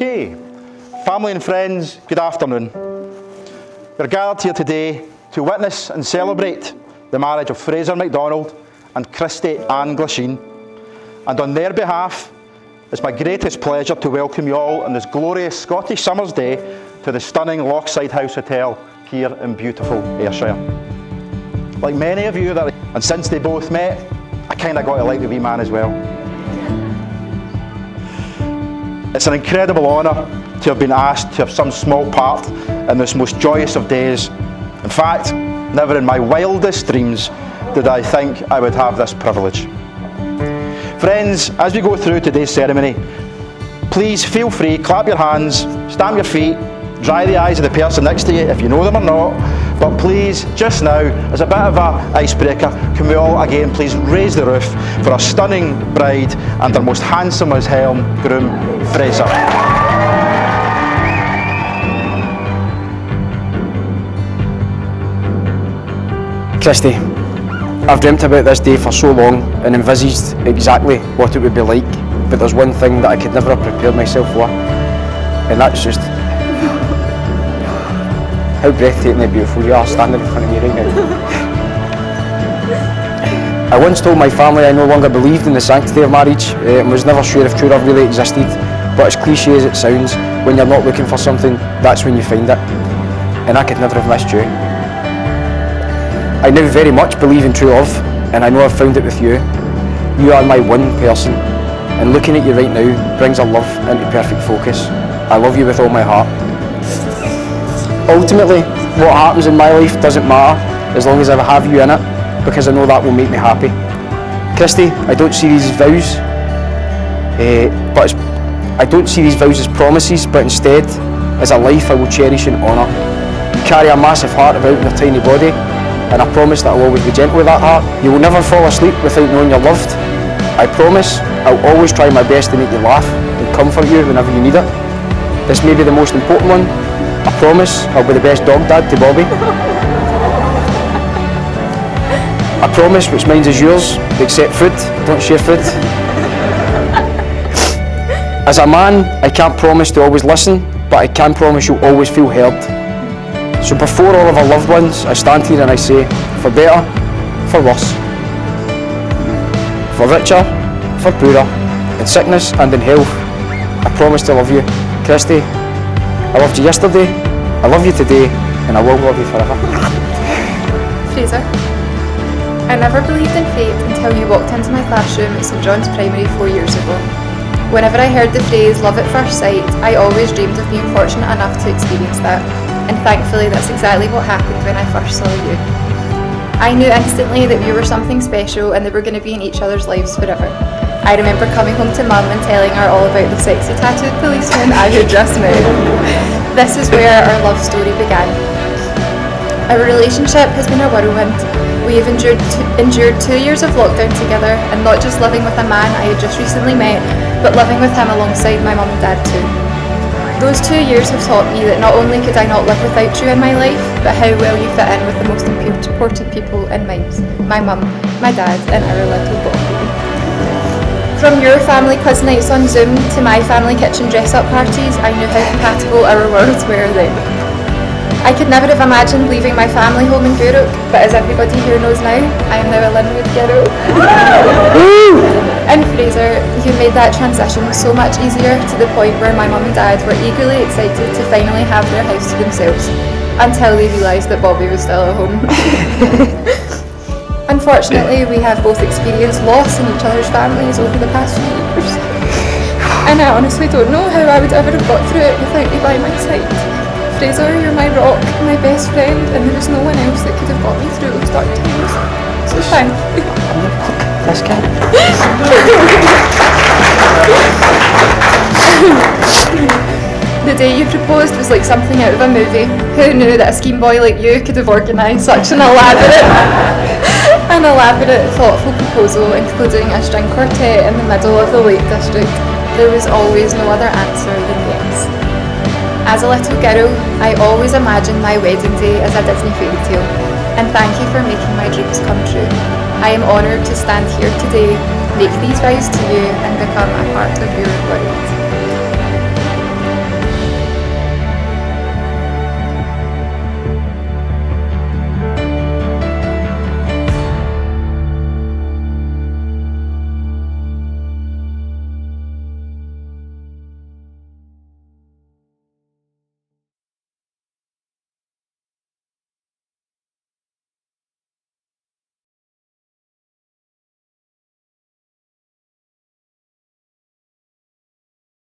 Okay, family and friends, good afternoon. We're gathered here today to witness and celebrate the marriage of Frazer MacDonald and Christie Ann Glasheen. And on their behalf, it's my greatest pleasure to welcome you all on this glorious Scottish summer's day to the stunning Lochside House Hotel here in beautiful Ayrshire. Like many of you, and since they both met, I kind of got to like the wee man as well. It's an incredible honour to have been asked to have some small part in this most joyous of days. In fact, never in my wildest dreams did I think I would have this privilege. Friends, as we go through today's ceremony, please feel free, clap your hands, stamp your feet, dry the eyes of the person next to you if you know them or not. But please, just now, as a bit of an icebreaker, can we all again please raise the roof for our stunning bride and our most handsome as hell groom, Frazer. Christie, I've dreamt about this day for so long and envisaged exactly what it would be like, but there's one thing that I could never have prepared myself for, and that's just how breathtakingly beautiful you are standing in front of me right now. I once told my family I no longer believed in the sanctity of marriage and was never sure if true love really existed, but as cliche as it sounds, when you're not looking for something, that's when you find it, and I could never have missed you. I now very much believe in true love, and I know I've found it with you. You are my one person, and looking at you right now brings our love into perfect focus. I love you with all my heart. Ultimately, what happens in my life doesn't matter as long as I have you in it, because I know that will make me happy. Christie, I don't see these vows, I don't see these vows as promises, but instead as a life I will cherish and honour. You carry a massive heart about in your tiny body, and I promise that I'll always be gentle with that heart. You will never fall asleep without knowing you're loved. I promise I'll always try my best to make you laugh and comfort you whenever you need it. This may be the most important one. I promise I'll be the best dog dad to Bobby. I promise which mine is yours, except food, don't share food. As a man, I can't promise to always listen, but I can promise you'll always feel heard. So before all of our loved ones, I stand here and I say, for better, for worse. For richer, for poorer, in sickness and in health, I promise to love you. Christie, I loved you yesterday, I love you today, and I will love you forever. Frazer, I never believed in fate until you walked into my classroom at St John's Primary 4 years ago. Whenever I heard the phrase love at first sight, I always dreamed of being fortunate enough to experience that, and thankfully that's exactly what happened when I first saw you. I knew instantly that we were something special and that we're going to be in each other's lives forever. I remember coming home to Mum and telling her all about the sexy tattooed policeman I had just met. This is where our love story began. Our relationship has been a whirlwind. We have endured 2 years of lockdown together, and not just living with a man I had just recently met, but living with him alongside my mum and dad too. Those 2 years have taught me that not only could I not live without you in my life, but how well you fit in with the most important people in mine. My mum, my dad, and our little Bobby. From your family quiz nights on Zoom to my family kitchen dress-up parties, I knew how compatible our worlds were then. I could never have imagined leaving my family home in Gourock, but as everybody here knows now, I am now a Linwood girl. And Frazer, you made that transition so much easier, to the point where my mum and dad were eagerly excited to finally have their house to themselves, until they realised that Bobby was still at home. Unfortunately, we have both experienced loss in each other's families over the past few years. And I honestly don't know how I would ever have got through it without you by my side. Frazer, you're my rock, my best friend, and there is no one else that could have got me through those dark times. So thank you. This guy. The day you proposed was like something out of a movie. Who knew that a scheme boy like you could have organised such an elaborate, thoughtful proposal, including a string quartet in the middle of the Lake District? There was always no other answer than yes. As a little girl, I always imagined my wedding day as a Disney fairy tale, and thank you for making my dreams come true. I am honoured to stand here today, make these vows to you, and become a part of your world.